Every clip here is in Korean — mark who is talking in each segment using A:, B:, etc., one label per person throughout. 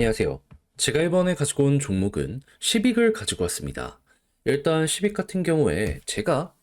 A: 안녕하세요. 제가 이번에 가지고 온 종목은 시빅을 가지고 왔습니다. 일단 시빅 같은 경우에 제가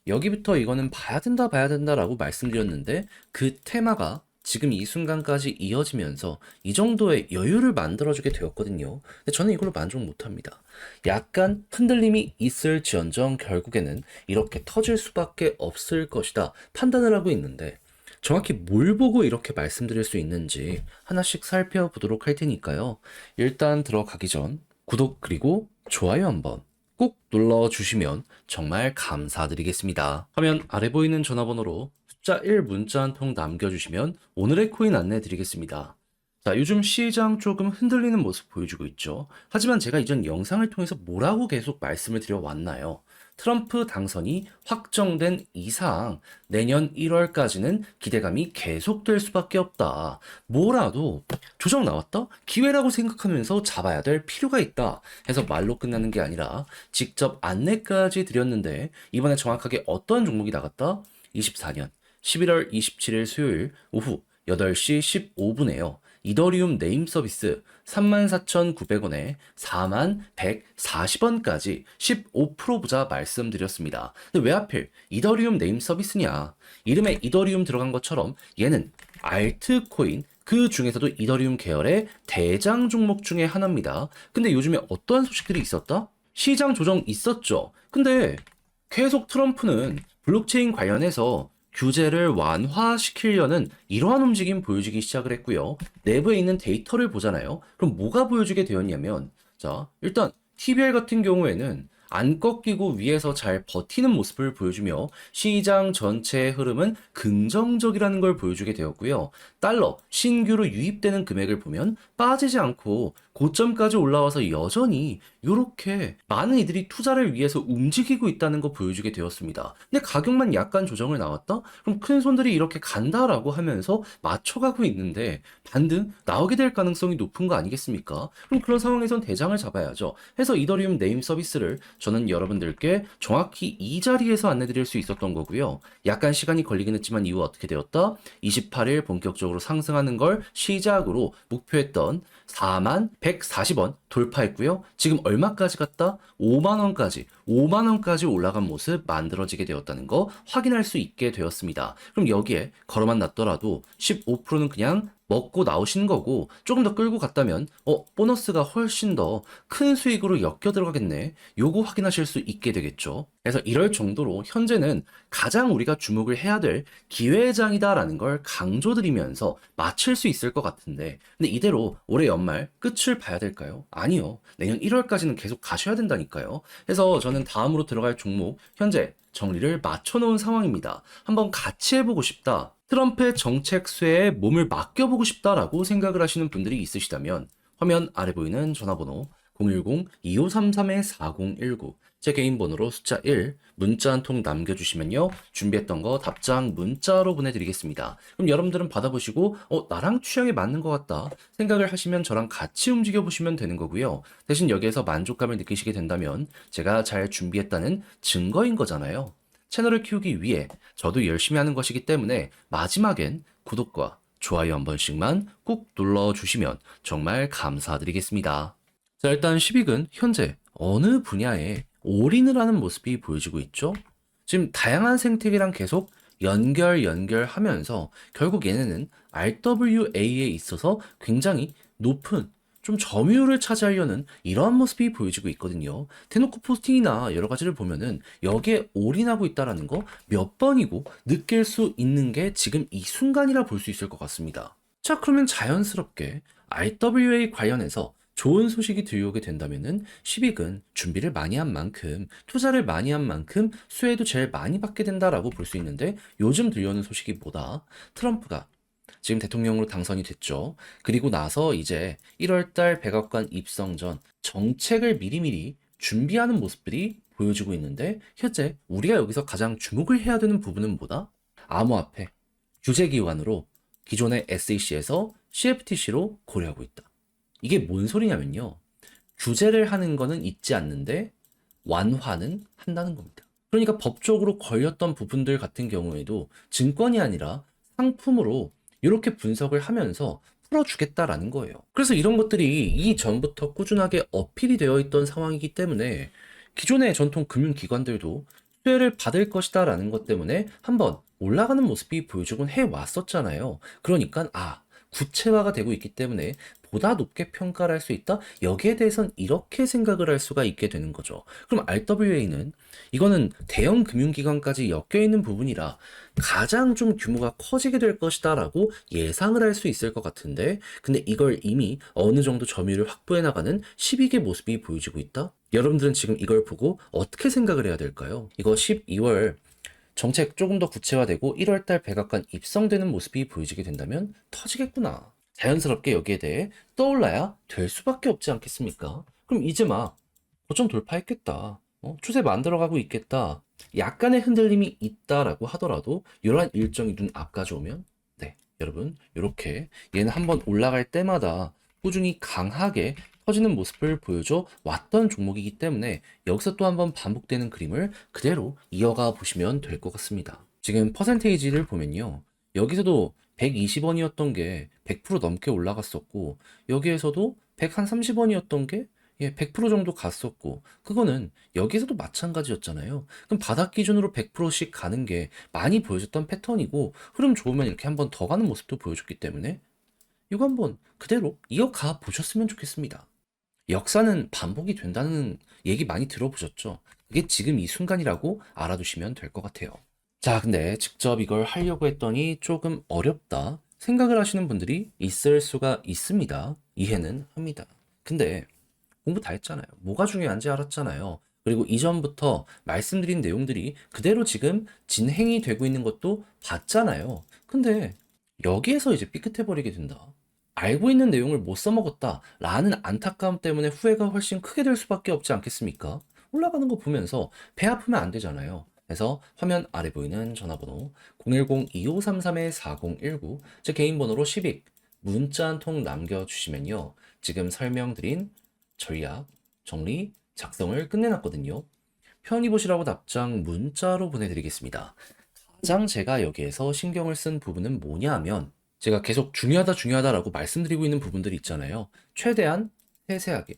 A: 여기부터 이거는 봐야 된다라고 말씀드렸는데 그 테마가 지금 이 순간까지 이어지면서 이 정도의 여유를 만들어주게 되었거든요. 근데 저는 이걸로 만족 못합니다. 약간 흔들림이 있을지언정 결국에는 이렇게 터질 수밖에 없을 것이다 판단을 하고 있는데 정확히 뭘 보고 이렇게 말씀드릴 수 있는지 하나씩 살펴보도록 할 테니까요. 일단 들어가기 전 구독 그리고 좋아요 한번 꼭 눌러주시면 정말 감사드리겠습니다. 화면 아래 보이는 전화번호로 숫자 1 문자 한 통 남겨주시면 오늘의 코인 안내 드리겠습니다. 자, 요즘 시장 조금 흔들리는 모습 보여주고 있죠. 하지만 제가 이전 영상을 통해서 뭐라고 계속 말씀을 드려왔나요? 트럼프 당선이 확정된 이상 내년 1월까지는 기대감이 계속될 수밖에 없다. 뭐라도 조정 나왔다? 기회라고 생각하면서 잡아야 될 필요가 있다. 해서 말로 끝나는 게 아니라 직접 안내까지 드렸는데 이번에 정확하게 어떤 종목이 나갔다? 24년 11월 27일 수요일 오후 8시 15분에요. 이더리움 네임 서비스 34,900원에 41,140원까지 15% 부자 말씀드렸습니다. 근데 왜 하필 이더리움 네임 서비스냐? 이름에 이더리움 들어간 것처럼 얘는 알트코인 그 중에서도 이더리움 계열의 대장 종목 중에 하나입니다. 근데 요즘에 어떠한 소식들이 있었다? 시장 조정 있었죠. 근데 계속 트럼프는 블록체인 관련해서 규제를 완화시키려는 이러한 움직임 보여주기 시작을 했고요. 내부에 있는 데이터를 보잖아요. 그럼 뭐가 보여주게 되었냐면, 자, 일단 TBL 같은 경우에는 안 꺾이고 위에서 잘 버티는 모습을 보여주며 시장 전체의 흐름은 긍정적이라는 걸 보여주게 되었고요. 달러 신규로 유입되는 금액을 보면 빠지지 않고 고점까지 올라와서 여전히 이렇게 많은 이들이 투자를 위해서 움직이고 있다는 거 보여주게 되었습니다. 근데 가격만 약간 조정을 나왔다? 그럼 큰 손들이 이렇게 간다라고 하면서 맞춰가고 있는데 반등 나오게 될 가능성이 높은 거 아니겠습니까? 그럼 그런 상황에선 대장을 잡아야죠. 해서 이더리움 네임 서비스를 저는 여러분들께 정확히 이 자리에서 안내드릴 수 있었던 거고요. 약간 시간이 걸리긴 했지만 이후 어떻게 되었다? 28일 본격적으로 상승하는 걸 시작으로 목표했던 41,140원 돌파했고요. 지금 얼마까지 갔다? 5만원까지 올라간 모습 만들어지게 되었다는 거 확인할 수 있게 되었습니다. 그럼 여기에 걸어만 놨더라도 15%는 그냥 먹고 나오신 거고 조금 더 끌고 갔다면 보너스가 훨씬 더 큰 수익으로 엮여 들어가겠네. 요거 확인하실 수 있게 되겠죠. 그래서 이럴 정도로 현재는 가장 우리가 주목을 해야 될 기회장이다라는 걸 강조드리면서 맞출 수 있을 것 같은데 근데 이대로 올해 연말 끝을 봐야 될까요? 아니요. 내년 1월까지는 계속 가셔야 된다니까요. 그래서 저는 다음으로 들어갈 종목 현재 정리를 맞춰놓은 상황입니다. 한번 같이 해보고 싶다. 트럼프의 정책 수혜에 몸을 맡겨보고 싶다라고 생각을 하시는 분들이 있으시다면 화면 아래 보이는 전화번호 010-2533-4019 제 개인 번호로 숫자 1 문자 한 통 남겨주시면요 준비했던 거 답장 문자로 보내드리겠습니다. 그럼 여러분들은 받아보시고 나랑 취향에 맞는 것 같다 생각을 하시면 저랑 같이 움직여보시면 되는 거고요. 대신 여기에서 만족감을 느끼시게 된다면 제가 잘 준비했다는 증거인 거잖아요. 채널을 키우기 위해 저도 열심히 하는 것이기 때문에 마지막엔 구독과 좋아요 한 번씩만 꼭 눌러주시면 정말 감사드리겠습니다. 자, 일단 시빅은 현재 어느 분야에 올인을 하는 모습이 보여지고 있죠? 지금 다양한 생태계랑 계속 연결하면서 결국 얘네는 RWA에 있어서 굉장히 높은 좀 점유율을 차지하려는 이러한 모습이 보여지고 있거든요. 대놓고 포스팅이나 여러 가지를 보면은 여기에 올인하고 있다라는 거 몇 번이고 느낄 수 있는 게 지금 이 순간이라 볼 수 있을 것 같습니다. 자, 그러면 자연스럽게 RWA 관련해서 좋은 소식이 들려오게 된다면은 시빅은 준비를 많이 한 만큼 투자를 많이 한 만큼 수혜도 제일 많이 받게 된다라고 볼 수 있는데 요즘 들려오는 소식이 뭐다? 트럼프가 지금 대통령으로 당선이 됐죠. 그리고 나서 이제 1월달 백악관 입성 전 정책을 미리미리 준비하는 모습들이 보여지고 있는데 현재 우리가 여기서 가장 주목을 해야 되는 부분은 뭐다? 암호화폐 규제 기관으로 기존의 SEC에서 CFTC로 고려하고 있다. 이게 뭔 소리냐면요. 규제를 하는 거는 있지 않는데 완화는 한다는 겁니다. 그러니까 법적으로 걸렸던 부분들 같은 경우에도 증권이 아니라 상품으로 이렇게 분석을 하면서 풀어주겠다라는 거예요. 그래서 이런 것들이 이전부터 꾸준하게 어필이 되어 있던 상황이기 때문에 기존의 전통 금융기관들도 수혜를 받을 것이다라는 것 때문에 한번 올라가는 모습이 보여주곤 해왔었잖아요. 그러니까 구체화가 되고 있기 때문에 보다 높게 평가를 할 수 있다? 여기에 대해선 이렇게 생각을 할 수가 있게 되는 거죠. 그럼 RWA는 이거는 대형 금융기관까지 엮여있는 부분이라 가장 좀 규모가 커지게 될 것이다 라고 예상을 할 수 있을 것 같은데, 근데 이걸 이미 어느 정도 점유율을 확보해 나가는 12개 모습이 보여지고 있다? 여러분들은 지금 이걸 보고 어떻게 생각을 해야 될까요? 이거 12월 정책 조금 더 구체화되고 1월달 백악관 입성되는 모습이 보여지게 된다면 터지겠구나. 자연스럽게 여기에 대해 떠올라야 될 수밖에 없지 않겠습니까? 그럼 이제 막 고점 돌파했겠다. 추세 만들어가고 있겠다. 약간의 흔들림이 있다라고 하더라도 이러한 일정이 눈 앞까지 오면 네, 여러분 이렇게 얘는 한번 올라갈 때마다 꾸준히 강하게 터지는 모습을 보여줘 왔던 종목이기 때문에 여기서 또 한번 반복되는 그림을 그대로 이어가 보시면 될 것 같습니다. 지금 퍼센테이지를 보면요. 여기서도 120원이었던 게 100% 넘게 올라갔었고, 여기에서도 130원이었던 게 100% 정도 갔었고, 그거는 여기에서도 마찬가지였잖아요. 그럼 바닥 기준으로 100%씩 가는 게 많이 보여줬던 패턴이고, 흐름 좋으면 이렇게 한번 더 가는 모습도 보여줬기 때문에 이거 한번 그대로 이어가 보셨으면 좋겠습니다. 역사는 반복이 된다는 얘기 많이 들어보셨죠? 그게 지금 이 순간이라고 알아두시면 될 것 같아요. 자, 근데 직접 이걸 하려고 했더니 조금 어렵다 생각을 하시는 분들이 있을 수가 있습니다. 이해는 합니다. 근데 공부 다 했잖아요. 뭐가 중요한지 알았잖아요. 그리고 이전부터 말씀드린 내용들이 그대로 지금 진행이 되고 있는 것도 봤잖아요. 근데 여기에서 이제 삐끗해버리게 된다. 알고 있는 내용을 못 써먹었다 라는 안타까움 때문에 후회가 훨씬 크게 될 수밖에 없지 않겠습니까? 올라가는 거 보면서 배 아프면 안 되잖아요. 그래서 화면 아래 보이는 전화번호 010-2533-4019 제 개인 번호로 10ик 문자 한 통 남겨주시면요. 지금 설명드린 전략, 정리, 작성을 끝내놨거든요. 편히 보시라고 답장 문자로 보내드리겠습니다. 가장 제가 여기에서 신경을 쓴 부분은 뭐냐 하면 제가 계속 중요하다라고 말씀드리고 있는 부분들이 있잖아요. 최대한 세세하게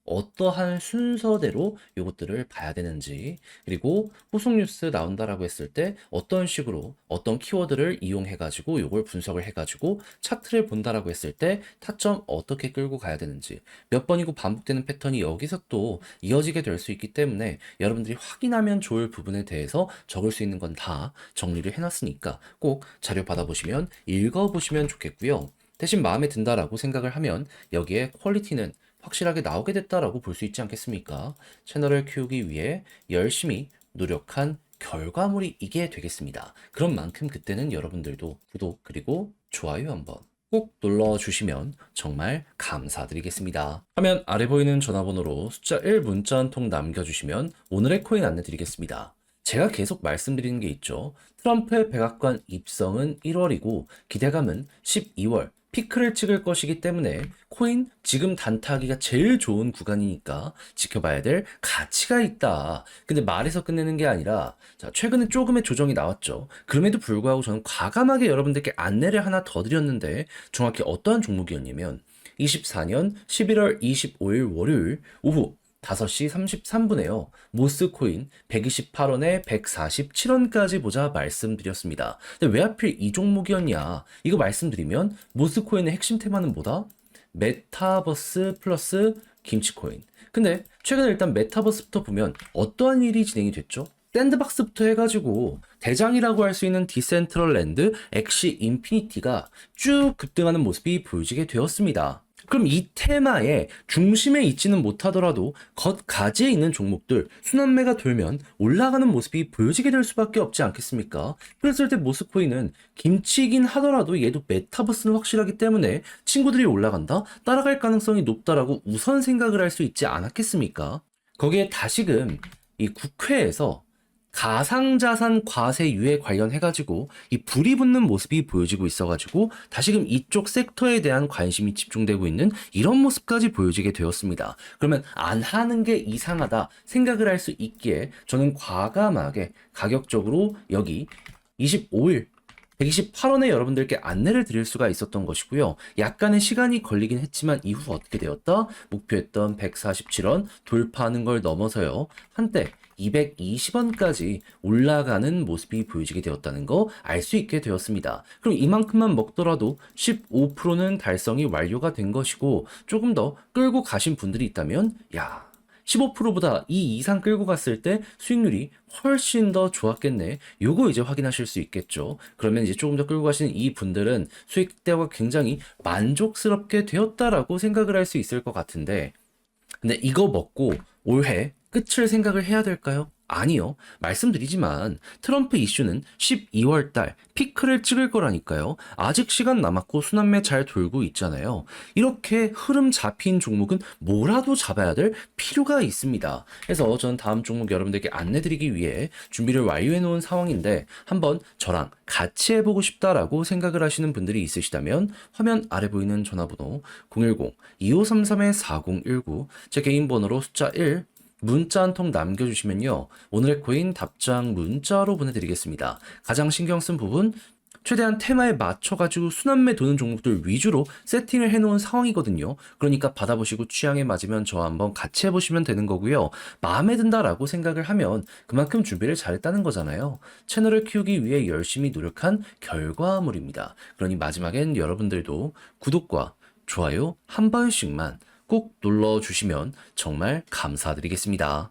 A: 어떠한 순서대로 이것들을 봐야 되는지, 그리고 후속 뉴스 나온다라고 했을 때 어떤 식으로 어떤 키워드를 이용해가지고 이걸 분석을 해가지고 차트를 본다라고 했을 때 타점 어떻게 끌고 가야 되는지, 몇 번이고 반복되는 패턴이 여기서 또 이어지게 될 수 있기 때문에 여러분들이 확인하면 좋을 부분에 대해서 적을 수 있는 건 다 정리를 해놨으니까 꼭 자료 받아보시면 읽어보시면 좋겠고요. 대신 마음에 든다라고 생각을 하면 여기에 퀄리티는 확실하게 나오게 됐다라고 볼 수 있지 않겠습니까? 채널을 키우기 위해 열심히 노력한 결과물이 이게 되겠습니다. 그런 만큼 그때는 여러분들도 구독 그리고 좋아요 한번 꼭 눌러주시면 정말 감사드리겠습니다. 화면 아래 보이는 전화번호로 숫자 1 문자 한 통 남겨주시면 오늘의 코인 안내 드리겠습니다. 제가 계속 말씀드리는 게 있죠. 트럼프의 백악관 입성은 1월이고 기대감은 12월 피크를 찍을 것이기 때문에 코인 지금 단타하기가 제일 좋은 구간이니까 지켜봐야 될 가치가 있다. 근데 말에서 끝내는 게 아니라 자, 최근에 조금의 조정이 나왔죠. 그럼에도 불구하고 저는 과감하게 여러분들께 안내를 하나 더 드렸는데 정확히 어떠한 종목이었냐면 24년 11월 25일 월요일 오후 5시 33분에요. 모스코인 128원에 147원까지 보자 말씀드렸습니다. 근데 왜 하필 이 종목이었냐? 이거 말씀드리면 모스코인의 핵심 테마는 뭐다? 메타버스 플러스 김치코인. 근데 최근에 일단 메타버스부터 보면 어떠한 일이 진행이 됐죠? 샌드박스부터 해가지고 대장이라고 할 수 있는 디센트럴랜드, 엑시 인피니티가 쭉 급등하는 모습이 보여지게 되었습니다. 그럼 이 테마의 중심에 있지는 못하더라도 겉가지에 있는 종목들 순환매가 돌면 올라가는 모습이 보여지게 될 수밖에 없지 않겠습니까? 그랬을 때 모스코인은 김치이긴 하더라도 얘도 메타버스는 확실하기 때문에 친구들이 올라간다? 따라갈 가능성이 높다라고 우선 생각을 할 수 있지 않았겠습니까? 거기에 다시금 이 국회에서 가상자산 과세 유예 관련해가지고 이 불이 붙는 모습이 보여지고 있어가지고 다시금 이쪽 섹터에 대한 관심이 집중되고 있는 이런 모습까지 보여지게 되었습니다. 그러면 안 하는 게 이상하다 생각을 할 수 있기에 저는 과감하게 가격적으로 여기 25일 128원에 여러분들께 안내를 드릴 수가 있었던 것이고요. 약간의 시간이 걸리긴 했지만 이후 어떻게 되었다? 목표했던 147원 돌파하는 걸 넘어서요. 한때 220원까지 올라가는 모습이 보여지게 되었다는 거 알 수 있게 되었습니다. 그럼 이만큼만 먹더라도 15%는 달성이 완료가 된 것이고 조금 더 끌고 가신 분들이 있다면 15%보다 이 이상 끌고 갔을 때 수익률이 훨씬 더 좋았겠네. 요거 이제 확인하실 수 있겠죠. 그러면 이제 조금 더 끌고 가시는 이 분들은 수익대가 굉장히 만족스럽게 되었다라고 생각을 할 수 있을 것 같은데, 근데 이거 먹고 올해 끝을 생각을 해야 될까요? 아니요. 말씀드리지만 트럼프 이슈는 12월 달 피크를 찍을 거라니까요. 아직 시간 남았고 순환매 잘 돌고 있잖아요. 이렇게 흐름 잡힌 종목은 뭐라도 잡아야 될 필요가 있습니다. 그래서 저는 다음 종목 여러분들께 안내드리기 위해 준비를 완료해 놓은 상황인데 한번 저랑 같이 해보고 싶다라고 생각을 하시는 분들이 있으시다면 화면 아래 보이는 전화번호 010-2533-4019 제 개인 번호로 숫자 1 문자 한 통 남겨주시면요. 오늘의 코인 답장 문자로 보내드리겠습니다. 가장 신경 쓴 부분, 최대한 테마에 맞춰가지고 순환매 도는 종목들 위주로 세팅을 해놓은 상황이거든요. 그러니까 받아보시고 취향에 맞으면 저와 한번 같이 해보시면 되는 거고요. 마음에 든다라고 생각을 하면 그만큼 준비를 잘했다는 거잖아요. 채널을 키우기 위해 열심히 노력한 결과물입니다. 그러니 마지막엔 여러분들도 구독과 좋아요 한 번씩만 꼭 눌러주시면 정말 감사드리겠습니다.